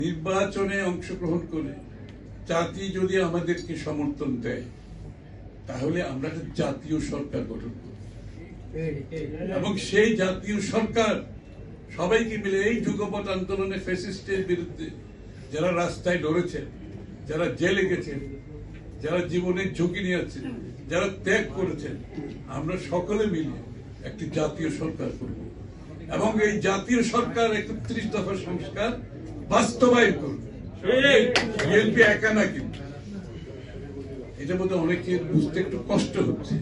নির্বাচনে অংশগ্রহণ করে জাতি যদি আমাদেরকে সমর্থন দেয় তাহলে আমরা একটা জাতীয় সরকার গঠন করব এবং সেই জাতীয় সরকার সবাইকে মিলে এই যুগপৎ আন্দোলনে ফ্যাসিস্টের বিরুদ্ধে যারা রাস্তায় লড়েছেন, যারা জেলে গেছেন, যারা জীবনের ঝুঁকি নিয়েছেন, যারা ত্যাগ করেছেন, আমরা সকলে মিলে একটি জাতীয় সরকার করব এবং এই জাতীয় সরকার ৩১ দফা সংস্কার বাস্তবায়ন করবে। বিএনপি একা না, কিন্তু এটা বোধ অনেকে বুঝতে একটু কষ্ট হচ্ছে।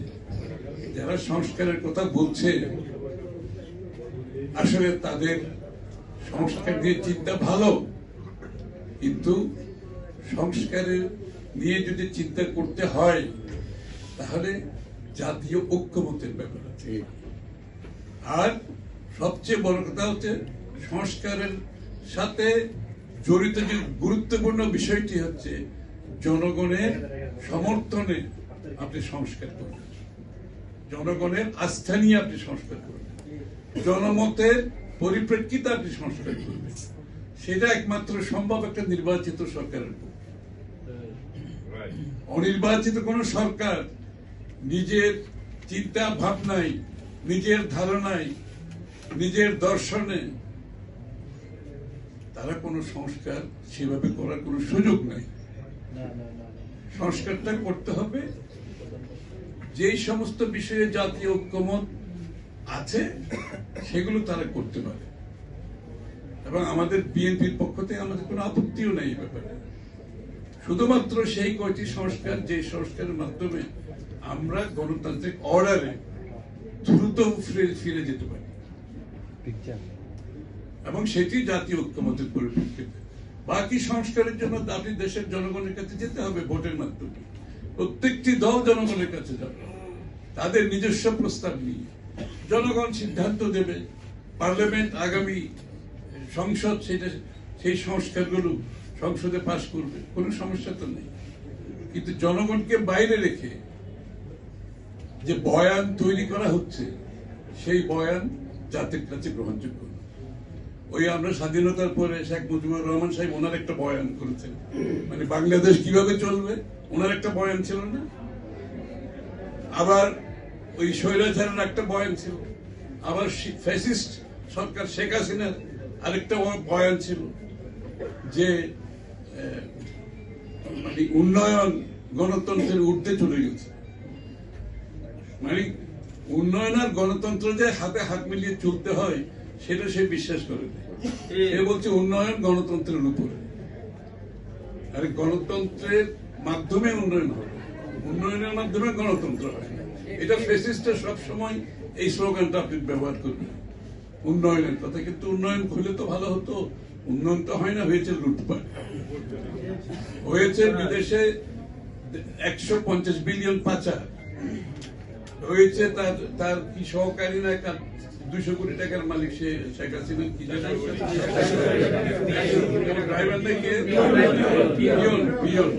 যারা সংস্কারের কথা বলছে আসলে তাদের সংস্কার নিয়ে চিন্তা ভালো, কিন্তু সংস্কারের নিয়ে যদি চিন্তা করতে হয় তাহলে জাতীয় ঐক্যমত্যের ব্যাপার আছে। আর সবচেয়ে বড় কথা হচ্ছে সংস্কারের সাথে জড়িত যে গুরুত্বপূর্ণ বিষয়টি হচ্ছে জনগণের সমর্থনে আপনি সংস্কার করবেন, জনগণের আস্থা নিয়ে আপনি সংস্কার করবেন, জনমতের পরিপ্রেক্ষিতে আপনি সংস্কার করবেন। সেটা একমাত্র সম্ভব একটা নির্বাচিত সরকারের পক্ষে। অনির্বাচিত কোন সরকার নিজের চিন্তা ভাবনায়, নিজের ধারণায়, নিজের দর্শনে তারা কোন সংস্কার সেভাবে করার কোন সুযোগ নাই। সংস্কারটা করতে হবে যেই সমস্ত বিষয়ে জাতীয় ঐক্যমত আছে সেগুলো তারা করতে পারে এবং আমাদের বিএনপির পক্ষ থেকে আমাদের কোনো আপত্তিও নেই এই ব্যাপারে। শুধুমাত্র সেই কয়টি সংস্কার যে সংস্কারের মাধ্যমে আমরা গণতান্ত্রিক অর্ডারে দ্রুত ফিরে যেতে পারি এবং সেটি জাতীয় ঐক্যমতের পরিপ্রেক্ষিতে। বাকি সংস্কারের জন্য আপনি দেশের জনগণের কাছে যেতে হবে ভোটের মাধ্যমে। প্রত্যেকটি দল জনগণের কাছে যাবে তাদের নিজস্ব প্রস্তাব নিয়ে, জনগণ সিদ্ধান্ত দেবে, পার্লামেন্ট আগামী সংসদ সেটা সেই সংস্কারগুলো সংসদে পাশ করবে, কোনো সমস্যা তো নেই। কিন্তু জনগণকে বাইরে রেখে যে বয়ান তৈরি করা হচ্ছে সেই বয়ান জাতির কাছে গ্রহণযোগ্য। ওই আমরা স্বাধীনতার পরে শেখ মুজিবুর রহমান সাহেব ওনার একটা বয়ান করেছেন, মানে বাংলাদেশ কিভাবে চলবে ওনার একটা বয়ান ছিল না? আবার ওই স্বৈরাচারের একটা বয়ান ছিল, আবার ফ্যাসিস্ট সরকার শেখ হাসিনার আরেকটা বয়ান ছিল যে মানে উন্নয়ন গণতন্ত্রের ঊর্ধ্বে চলে গেছে। মানে উন্নয়ন আর গণতন্ত্র যে হাতে হাত মিলিয়ে চলতে হয় সেটা সে বিশ্বাস করে না। সে বলছে উন্নয়ন গণতন্ত্রের উপরে, আর গণতন্ত্রের মাধ্যমে উন্নয়ন হবে, উন্নয়নের মাধ্যমে গণতন্ত্র হয় না। এটা ফ্যাসিস্টরা সবসময় এই স্লোগানটা আপনি ব্যবহার করবেন, উন্নয়নের কথা। কিন্তু উন্নয়ন হলে তো ভালো হতো, উন্নয়ন তো হয় না, হয়েছে লুটপাট, হয়েছে বিদেশে 150 বিলিয়ন পাচার হয়েছে, তার কি সহকারী না 200 কোটি টাকার মালিক সে শেখ হাসিনা, কি ড্রাইভার নাকি পিয়ন